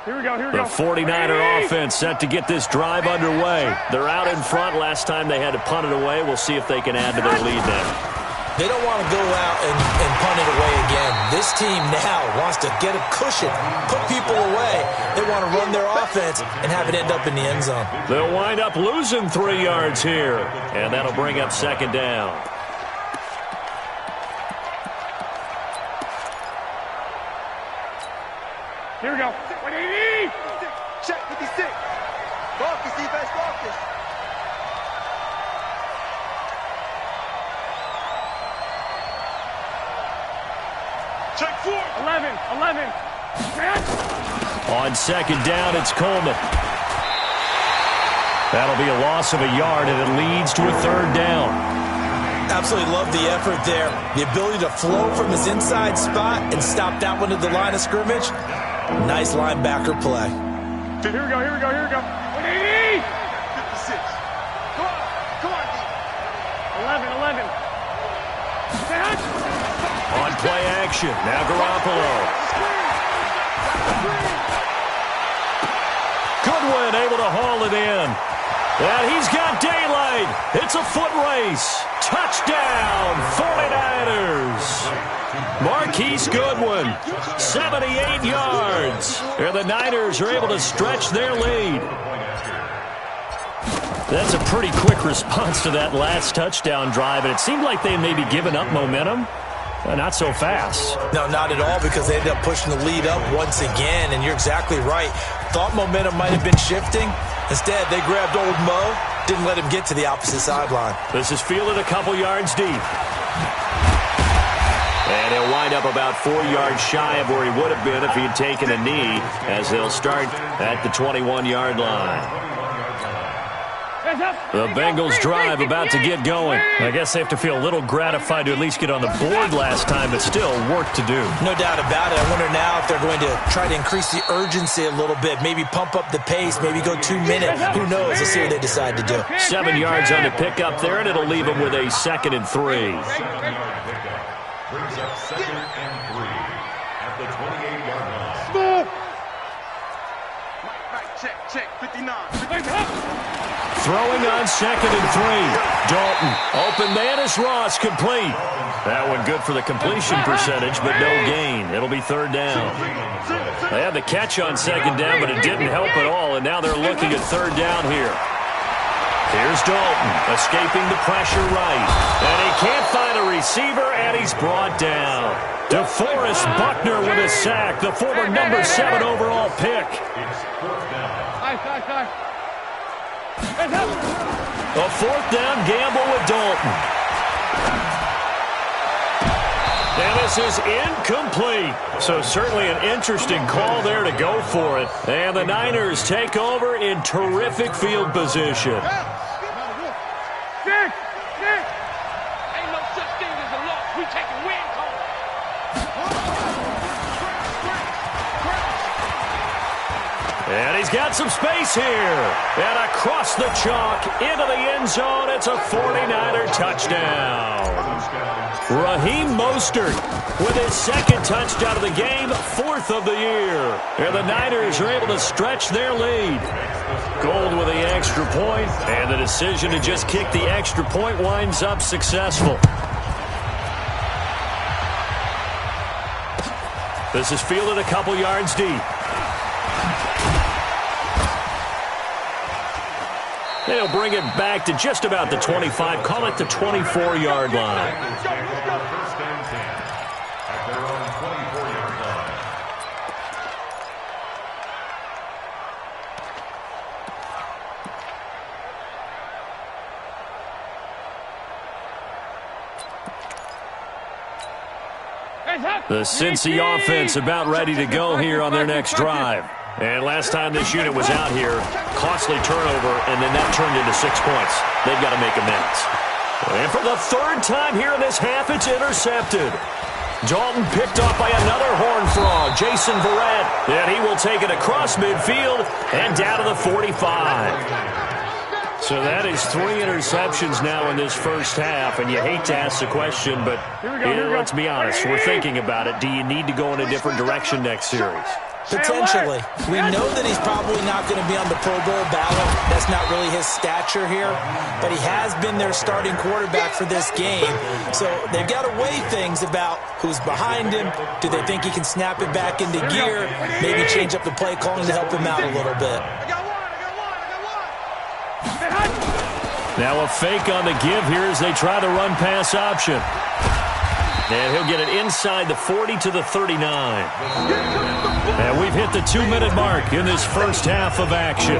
The 49er offense set to get this drive underway. They're out in front. Last time they had to punt it away. We'll see if they can add to their lead now. They don't want to go out and punt it away again. This team now wants to get a cushion, put people away. They want to run their offense and have it end up in the end zone. They'll wind up losing 3 yards here, and that'll bring up second down. Here we go. Check 56. Marcus, defense, Marcus. Check 4. 11. On second down, it's Coleman. That'll be a loss of a yard, and it leads to a third down. Absolutely love the effort there. The ability to flow from his inside spot and stop that one at the line of scrimmage. Nice linebacker play. Here we go. 180. 56. Come on, D. 11. On play action, now Garoppolo. Goodwin able to haul it in. And he's got daylight. It's a foot race. Touchdown, 49ers. Marquise Goodwin, 78 yards. And the Niners are able to stretch their lead. That's a pretty quick response to that last touchdown drive, and it seemed like they may be giving up momentum. Not so fast. No, not at all, because they ended up pushing the lead up once again, and you're exactly right. Thought momentum might have been shifting. Instead, they grabbed old Mo, didn't let him get to the opposite sideline. This is fielded a couple yards deep. And he'll wind up about 4 yards shy of where he would have been if he'd taken a knee, as they'll start at the 21-yard line. The Bengals drive about to get going. I guess they have to feel a little gratified to at least get on the board last time, but still work to do. No doubt about it. I wonder now if they're going to try to increase the urgency a little bit, maybe pump up the pace, maybe go 2 minutes. Who knows? Let's see what they decide to do. 7 yards on the pickup there, and it'll leave them with a 2nd and 3. Brings up 2nd and 3 at the 28-yard line. Right, check, 59. Throwing on 2nd and 3. Dalton, open man is Ross, complete. That one good for the completion percentage, but no gain. It'll be 3rd down. They had the catch on 2nd down, but it didn't help at all, and now they're looking at 3rd down here. Here's Dalton, escaping the pressure right. And he can't find a receiver, and he's brought down. DeForest Buckner with a sack, the former number 7 overall pick. A 4th down gamble with Dalton. And this is incomplete. So certainly an interesting call there to go for it. And the Niners take over in terrific field position. Nick! Ain't no such thing as a loss. We take a win call. And he's got some space here. And across the chalk into the end zone. It's a 49er touchdown. Raheem Mostert with his 2nd touchdown of the game, 4th of the year. And the Niners are able to stretch their lead. Gold with the extra point, and the decision to just kick the extra point winds up successful. This is fielded a couple yards deep. They'll bring it back to just about the 25, call it the 24-yard line. First and 10 at their own 24-yard line. The Cincy offense about ready to go here on their next drive. And last time this unit was out here, costly turnover, and then that turned into 6 points. They've got to make amends. And for the 3rd time here in this half, it's intercepted. Dalton picked off by another Horn Frog, Jason Verrett. And he will take it across midfield and down to the 45. So that is 3 interceptions now in this first half, and you hate to ask the question, but let's be honest, we're thinking about it. Do you need to go in a different direction next series? Potentially. We know that he's probably not going to be on the Pro Bowl ballot. That's not really his stature here. But he has been their starting quarterback for this game. So they've got to weigh things about who's behind him. Do they think he can snap it back into gear? Maybe change up the play calling to help him out a little bit. Now a fake on the give here as they try the run-pass option. And he'll get it inside the 40 to the 39. And we've hit the 2-minute mark in this first half of action.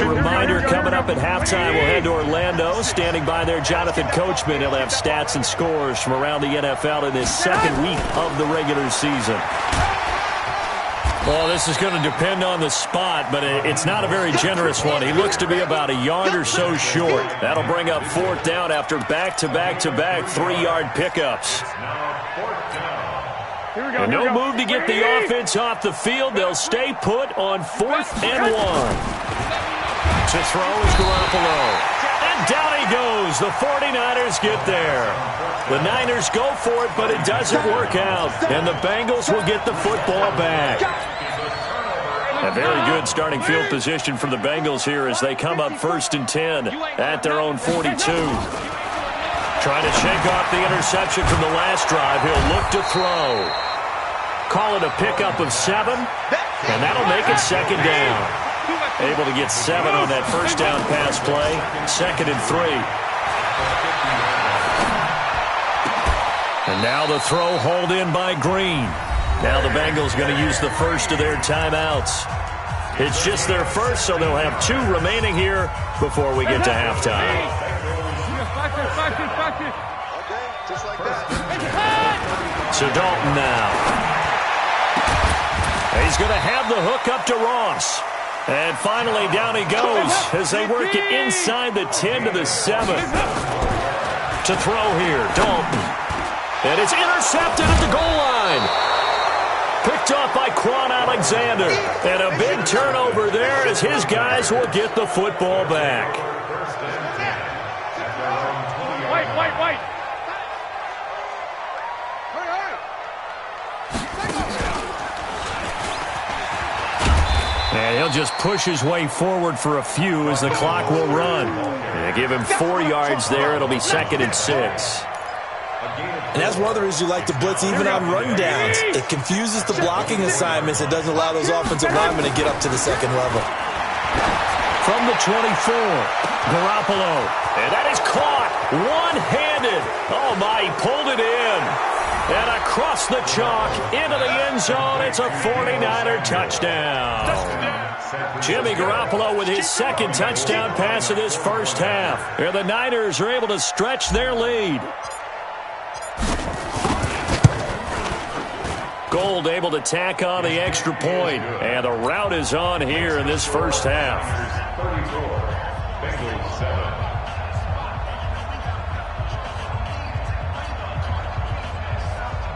A reminder coming up at halftime, we'll head to Orlando. Standing by there, Jonathan Coachman. He'll have stats and scores from around the NFL in this second week of the regular season. Well, this is going to depend on the spot, but it's not a very generous one. He looks to be about a yard or so short. That'll bring up fourth down after back-to-back-to-back 3-yard pickups. And no move to get the offense off the field. They'll stay put on 4th and 1. To throw is Garoppolo. And down he goes. The 49ers get there. The Niners go for it, but it doesn't work out. And the Bengals will get the football back. A very good starting field position for the Bengals here as they come up 1st and 10 at their own 42. Trying to shake off the interception from the last drive. He'll look to throw. Call it a pickup of 7, and that'll make it 2nd down. Able to get 7 on that first down pass play. 2nd and 3. And now the throw hauled in by Green. Now the Bengals going to use the first of their timeouts. It's just their first, so they'll have 2 remaining here before we get to halftime. So Dalton now. He's going to have the hook up to Ross. And finally down he goes as they work it inside the 10 to the 7. To throw here, Dalton. And it's intercepted at the goal line. Picked off by Quan Alexander. And a big turnover there as his guys will get the football back. Wait. And he'll just push his way forward for a few as the clock will run. And give him 4 yards there. It'll be 2nd and 6. And that's one of the reasons you like to blitz even on rundowns. It confuses the blocking assignments. It doesn't allow those offensive linemen to get up to the 2nd level. From the 24, Garoppolo. And that is caught one-handed. Oh, my, he pulled it in. And across the chalk into the end zone. It's a 49er touchdown. Jimmy Garoppolo with his 2nd touchdown pass of this first half. And the Niners are able to stretch their lead. Gold able to tack on the extra point. And the route is on here in this first half. 34, Bengals 7.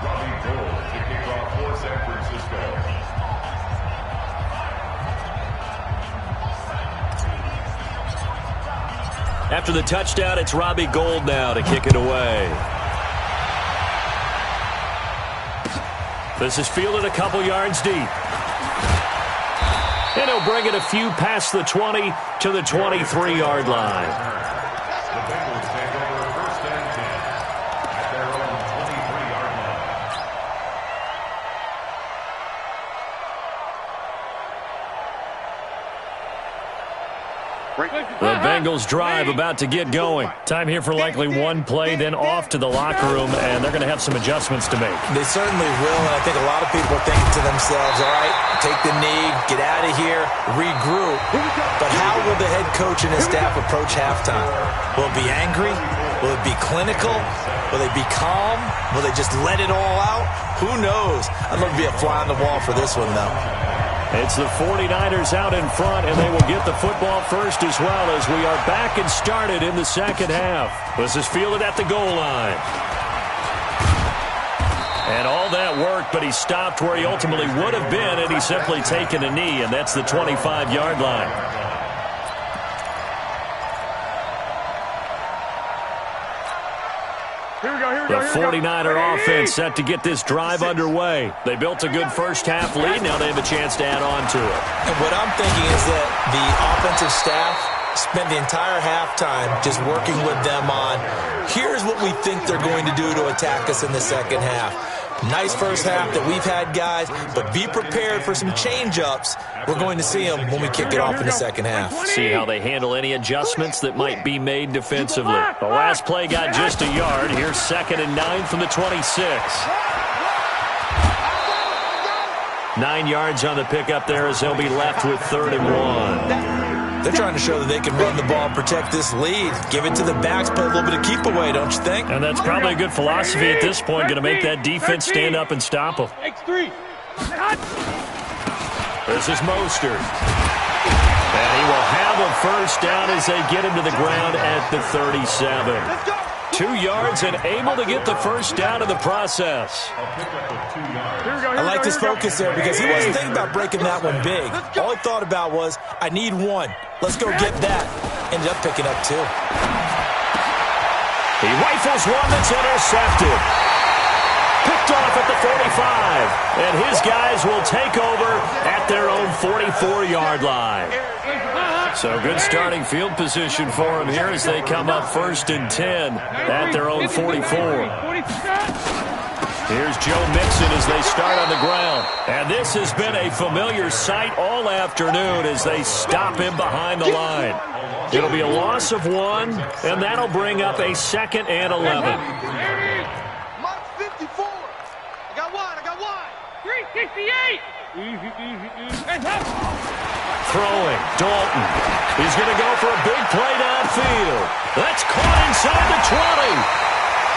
Robbie Gould to kick off for San Francisco. After the touchdown, it's Robbie Gould now to kick it away. This is fielded a couple yards deep. And he'll bring it a few past the 20 to the 23-yard line. The Bengals take over 1st and 10 at their own 23-yard line. The Bengals drive about to get going. Time here for likely one play, then off to the locker room, and they're going to have some adjustments to make. They certainly will, and I think a lot of people are thinking to themselves, all right, take the knee, get out of here, regroup. But how will the head coach and his staff approach halftime? Will it be angry? Will it be clinical? Will they be calm? Will they just let it all out? Who knows? I'd love to be a fly on the wall for this one, though. It's the 49ers out in front, and they will get the football first as well as we are back and started in the second half. This is fielded at the goal line. And all that worked, but he stopped where he ultimately would have been had he simply taken a knee, and that's the 25-yard line. The 49er offense set to get this drive underway. They built a good first-half lead. Now they have a chance to add on to it. And what I'm thinking is that the offensive staff spent the entire halftime just working with them on, here's what we think they're going to do to attack us in the second half. Nice first half that we've had, guys, but be prepared for some change-ups. We're going to see them when we kick it off in the second half. See how they handle any adjustments that might be made defensively. The last play got just a yard. Here's 2nd and 9 from the 26. 9 yards on the pickup there as they'll be left with 3rd and 1. They're trying to show that they can run the ball and protect this lead. Give it to the backs, play a little bit of keep away, don't you think? And that's probably a good philosophy at this point, going to make that defense stand up and stop them. X3. This is Mostert. And he will have a first down as they get him to the ground at the 37. 2 yards and able to get the first down in the process. I like his focus there because he wasn't thinking about breaking that one big. All he thought about was, I need one. Let's go get that. Ended up picking up 2. He rifles one that's intercepted. Picked off at the 45. And his guys will take over at their own 44-yard line. So good starting field position for them here as they come up 1st and 10 at their own 44. Here's Joe Mixon as they start on the ground. And this has been a familiar sight all afternoon as they stop him behind the line. It'll be a loss of 1, and that'll bring up a 2nd and 11. Mark 54. I got one. 368. Throwing, Dalton. He's going to go for a big play downfield. That's caught inside the 20.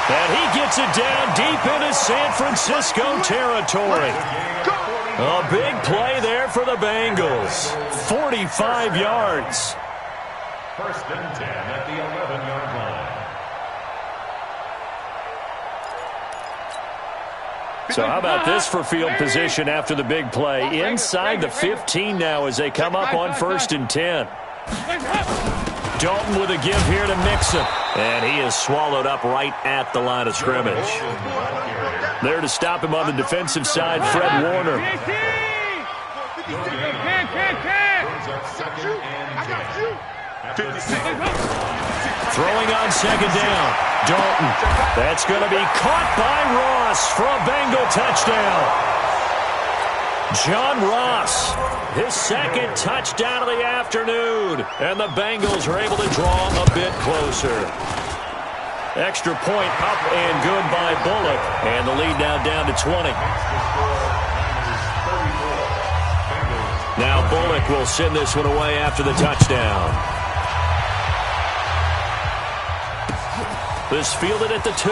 And he gets it down deep into San Francisco territory. A big play there for the Bengals. 45 yards. 1st and 10 at the 11-yard line. So how about this for field position after the big play? Inside the 15 now as they come up on 1st and 10. Dalton with a give here to Mixon. And he is swallowed up right at the line of scrimmage. There to stop him on the defensive side, Fred Warner. Throwing on 2nd down. Dalton. That's going to be caught by Ross for a Bengal touchdown. John Ross, his 2nd touchdown of the afternoon. And the Bengals are able to draw a bit closer. Extra point up and good by Bullock. And the lead now down to 20. Now Bullock will send this one away after the touchdown. This fielded at the 2.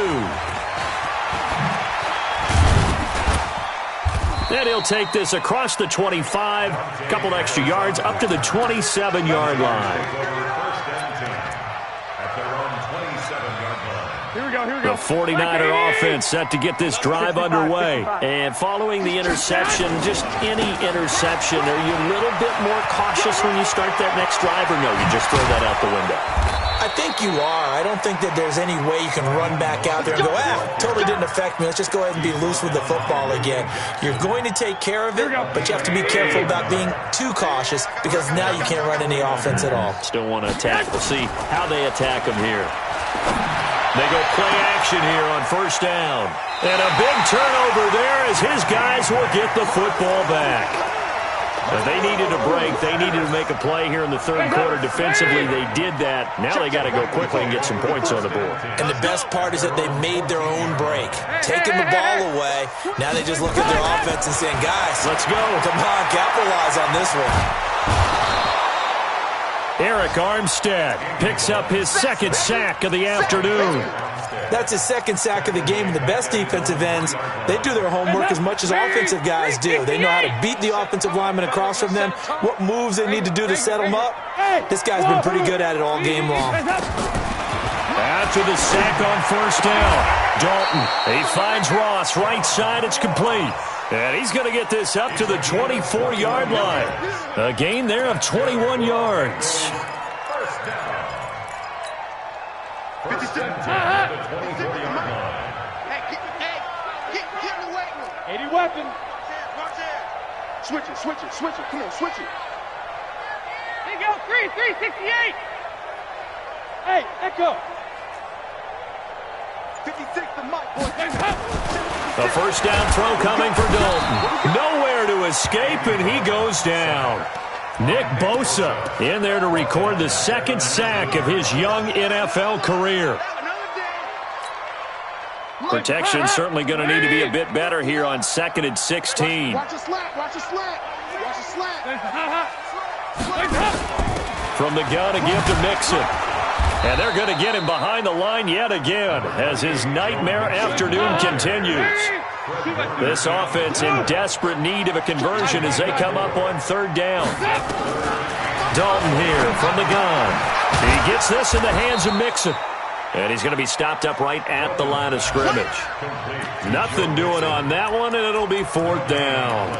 And he'll take this across the 25. A couple extra yards up to the 27-yard line. The 49er offense set to get this drive underway. And following the interception, just any interception, are you a little bit more cautious when you start that next drive, or no, you just throw that out the window? I think you are. I don't think that there's any way you can run back out there and go, totally didn't affect me. Let's just go ahead and be loose with the football again. You're going to take care of it, but you have to be careful about being too cautious because now you can't run any offense at all. Still want to attack. We'll see how they attack them here. They go play action here on 1st down. And a big turnover there as his guys will get the football back. But they needed a break. They needed to make a play here in the 3rd quarter defensively. They did that. Now they got to go quickly and get some points on the board. And the best part is that they made their own break. Taking the ball away. Now they just look at their offense and saying, guys, let's go. Come on, capitalize on this one. Eric Armstead picks up his 2nd sack of the afternoon. That's his 2nd sack of the game. And the best defensive ends, they do their homework as much as offensive guys do. They know how to beat the offensive lineman across from them, what moves they need to do to set them up. This guy's been pretty good at it all game long. After the sack on 1st down, Dalton, he finds Ross, right side, it's complete. And he's going to get this up to the 24-yard line. A gain there of 21 yards. 1st and 10 at the 24-yard line. 80 weapon. Switch it, switch it, switch it. Come on, switch it. There you go, 368. Hey, echo. 56 to Mike, boy. A first down throw coming for Dalton. Nowhere to escape, and he goes down. Nick Bosa in there to record the second sack of his young NFL career. Protection certainly going to need to be a bit better here on 2nd and 16. Watch a slant, watch a slant. Watch a slant. From the gun, a give to Mixon. And they're going to get him behind the line yet again as his nightmare afternoon continues. This offense in desperate need of a conversion as they come up on 3rd down. Dalton here from the gun. He gets this in the hands of Mixon. And he's going to be stopped up right at the line of scrimmage. Nothing doing on that one, and it'll be 4th down.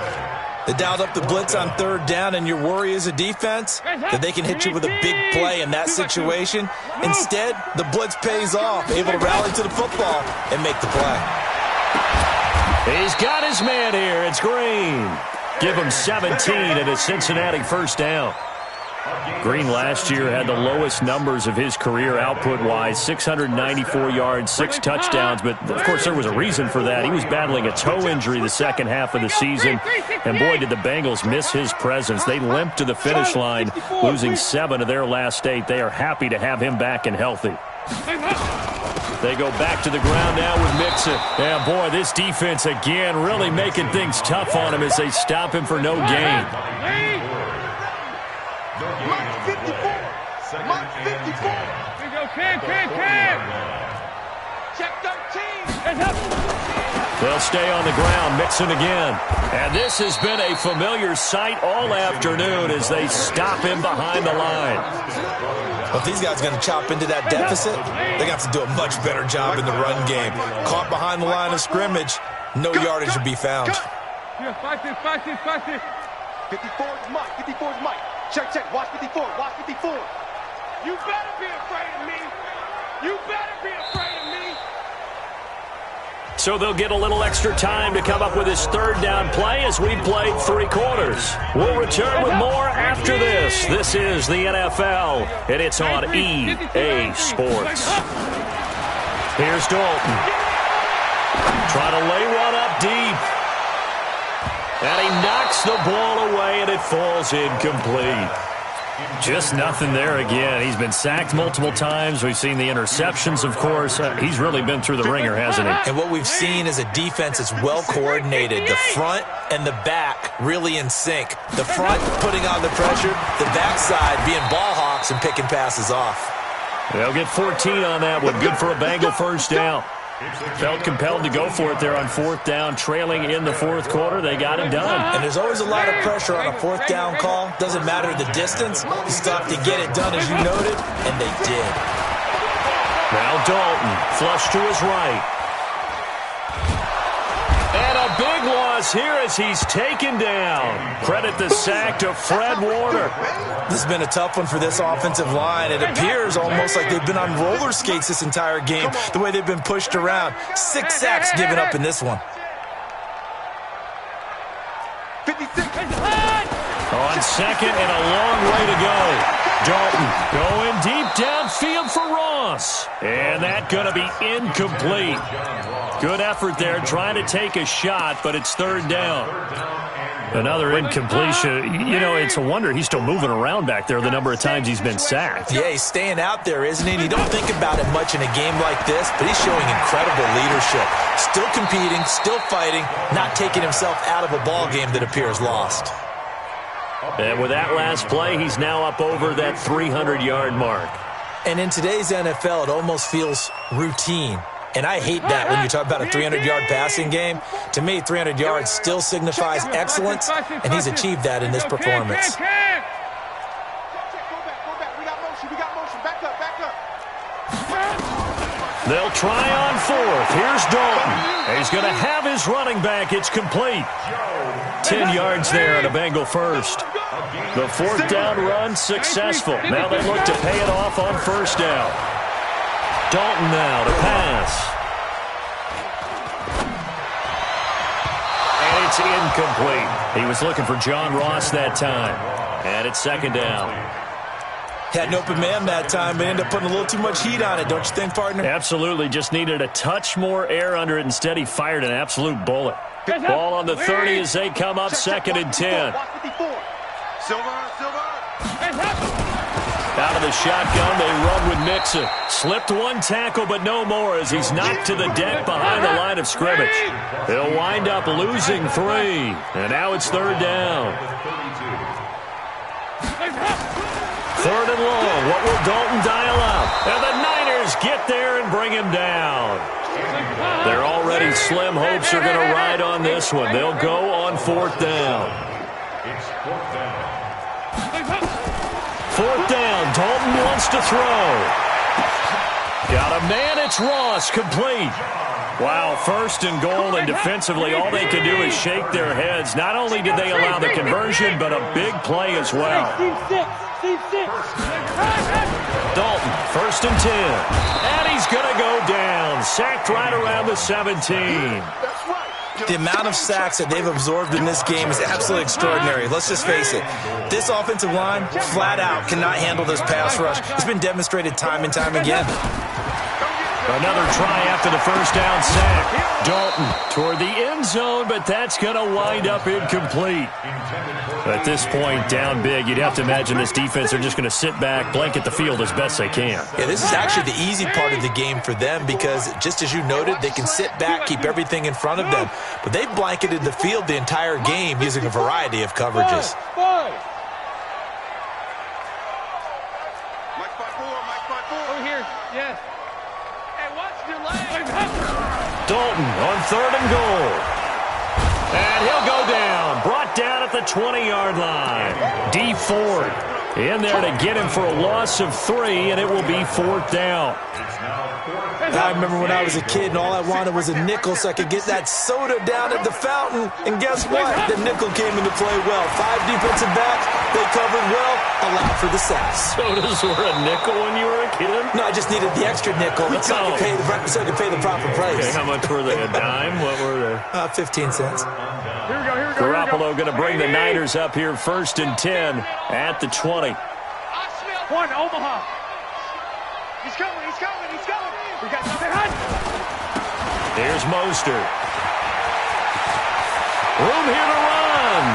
They dialed up the blitz on 3rd down, and your worry as a defense that they can hit you with a big play in that situation. Instead, the blitz pays off, able to rally to the football and make the play. He's got his man here. It's Green. Give him 17 and a Cincinnati first down. Green last year had the lowest numbers of his career output-wise, 694 yards, 6 touchdowns. But, of course, there was a reason for that. He was battling a toe injury the second half of the season. And, boy, did the Bengals miss his presence. They limped to the finish line, losing 7 of their last 8. They are happy to have him back and healthy. They go back to the ground now with Mixon. And, boy, this defense, again, really making things tough on him as they stop him for no gain. Mike 54. Mike 54. Here we go, Cinn. Check 13. They'll stay on the ground. Mixon again. And this has been a familiar sight all afternoon as they stop him behind the line. Well, if these guys are going to chop into that deficit, they got to do a much better job in the run game. Caught behind the line of scrimmage, no yardage to be found. Here, 5-6. 54 is Mike. 54 is Mike. Check. Watch 54. Watch 54. You better be afraid of me. You better be afraid of me. So they'll get a little extra time to come up with his 3rd down play as we played 3 quarters. We'll return with more after this. This is the NFL, and it's on EA Sports. Here's Dalton. Trying to lay one up deep. And he knocks the ball away, and it falls incomplete. Just nothing there again. He's been sacked multiple times. We've seen the interceptions, of course. He's really been through the ringer, hasn't he? And what we've seen is a defense that's well coordinated. The front and the back really in sync. The front putting on the pressure, the backside being ball hawks and picking passes off. They'll get 14 on that one. Good for a Bengal first down. Felt compelled to go for it there on 4th down, trailing in the 4th quarter. They got it done. And there's always a lot of pressure on a 4th down call. Doesn't matter the distance. You still have to get it done, as you noted, and they did. Now Dalton, flush to his right. And a big loss here as he's taken down. Credit the sack to Fred Warner. This has been a tough one for this offensive line. It appears almost like they've been on roller skates this entire game, the way they've been pushed around. 6 sacks given up in this one. 56. On 2nd and a long way to go. Dalton going deep downfield for Ross. And that's going to be incomplete. Good effort there trying to take a shot, but it's 3rd down. Another incompletion. You know, it's a wonder he's still moving around back there the number of times he's been sacked. Yeah, he's staying out there, isn't he? You don't think about it much in a game like this, but he's showing incredible leadership. Still competing, still fighting, not taking himself out of a ball game that appears lost. And with that last play, he's now up over that 300-yard mark. And in today's NFL, it almost feels routine. And I hate that when you talk about a 300-yard passing game. To me, 300 yards still signifies excellence, and he's achieved that in this performance. Go back. We got motion. Back up. They'll try on 4th. Here's Dalton. He's going to have his running back. It's complete. 10 yards there on a Bengal first. The 4th down run successful. Now they look to pay it off on 1st down. Dalton now to pass. It's incomplete. He was looking for John Ross that time. And it's second down. Had an open man that time, but ended up putting a little too much heat on it, don't you think, partner? Absolutely. Just needed a touch more air under it. Instead, he fired an absolute bullet. Ball on the 30 as they come up second and 10. Out of the shotgun, they run with Mixon. Slipped one tackle, but no more as he's knocked to the deck behind the line of scrimmage. He'll wind up losing 3. And now it's third down. Third and long. What will Dalton dial up? And the Niners get there and bring him down. They're already slim hopes are going to ride on this one. They'll go on fourth down. It's fourth down. Fourth down. Dalton wants to throw. Got a man. It's Ross. Complete. Wow, first and goal, and defensively all they can do is shake their heads. Not only did they allow the conversion, but a big play as well. Dalton, first and 10. And he's going to go down. Sacked right around the 17. The amount of sacks that they've absorbed in this game is absolutely extraordinary. Let's just face it. This offensive line, flat out, cannot handle this pass rush. It's been demonstrated time and time again. Another try after the first down sack. Dalton toward the end zone, but that's going to wind up incomplete. At this point, down big, you'd have to imagine this defense are just going to sit back, blanket the field as best they can. Yeah, this is actually the easy part of the game for them because, just as you noted, they can sit back, keep everything in front of them. But they've blanketed the field the entire game using a variety of coverages. Over here, yes. Dalton on third and goal. And he'll go down. Brought down at the 20-yard line. D Ford in there to get him for a loss of 3, and it will be fourth down. I remember when I was a kid and all I wanted was a nickel so I could get that soda down at the fountain. And guess what? The nickel came into play well. 5 defensive backs, they covered well, allowed for the sacks. Sodas were a nickel when you were a kid? No, I just needed the extra nickel so I could pay the proper price. Okay, how much were they? A dime? What were they? 15 cents. Here we go. Garoppolo going to bring the Niners up here first and 10 at the 20. One, Omaha. He's coming. We got something hot. Here's Mostert. Room here to run.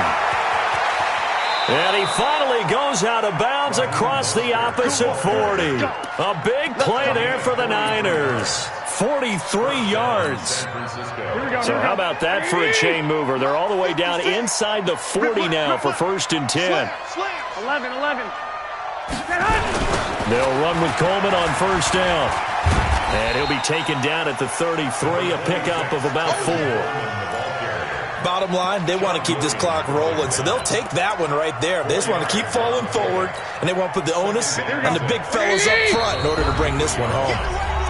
And he finally goes out of bounds across the opposite 40. A big play there for the Niners. 43 yards. So how about that for a chain mover? They're all the way down inside the 40 now for first and 10. 11. They'll run with Coleman on first down. And he'll be taken down at the 33, a pickup of about 4. Bottom line, they want to keep this clock rolling, so they'll take that one right there. They just want to keep falling forward, and they want to put the onus on the big fellas up front in order to bring this one home.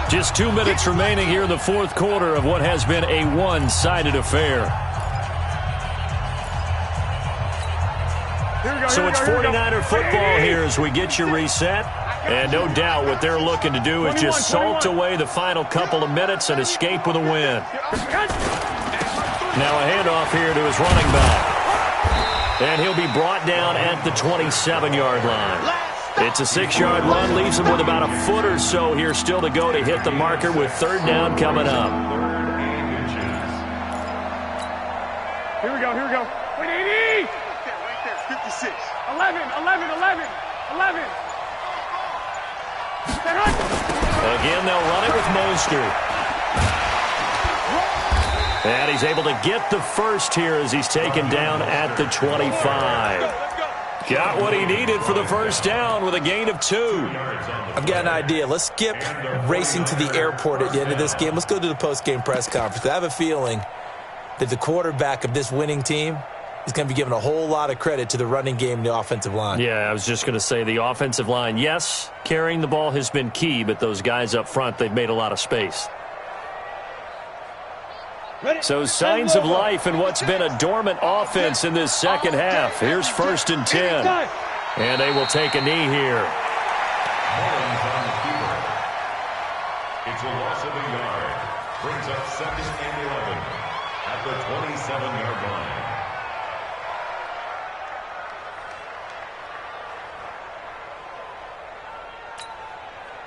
Just 2 minutes remaining here in the fourth quarter of what has been a one-sided affair. So it's 49er football here as we get you reset. And no doubt what they're looking to do is just salt away the final couple of minutes and escape with a win. Now a handoff here to his running back. And he'll be brought down at the 27-yard line. It's a 6-yard run, leaves him with about a foot or so here still to go to hit the marker with third down coming up. Here we go. Wait, 80! Right there, 56. 11. Again, they'll run it with Mostert. And he's able to get the first here as he's taken down at the 25. Got what he needed for the first down with a gain of 2. I've got an idea. Let's skip racing to the airport at the end of this game. Let's go to the post-game press conference. I have a feeling that the quarterback of this winning team is going to be given a whole lot of credit to the running game and the offensive line. Yeah, I was just going to say the offensive line, yes, carrying the ball has been key, but those guys up front, they've made a lot of space. So signs of life in what's been a dormant offense in this second half. Here's first and 10. And they will take a knee here. It's a loss of a yard. Brings up second and 11. at the 27-yard line.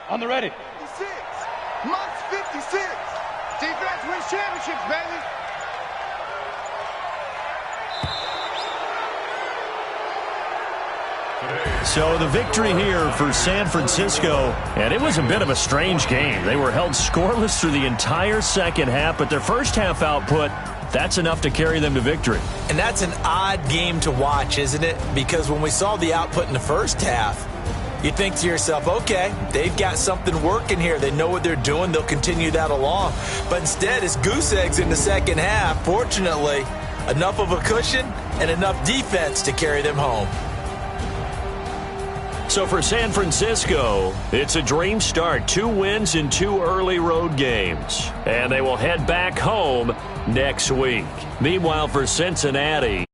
On the ready. 56. Must 56. Defense wins championships, baby. So the victory here for San Francisco, and it was a bit of a strange game. They were held scoreless through the entire second half, but their first half output, that's enough to carry them to victory. And that's an odd game to watch, isn't it? Because when we saw the output in the first half, you think to yourself, okay, they've got something working here. They know what they're doing. They'll continue that along. But instead, it's goose eggs in the second half. Fortunately, enough of a cushion and enough defense to carry them home. So for San Francisco, it's a dream start. 2 wins in 2 early road games. And they will head back home next week. Meanwhile, for Cincinnati,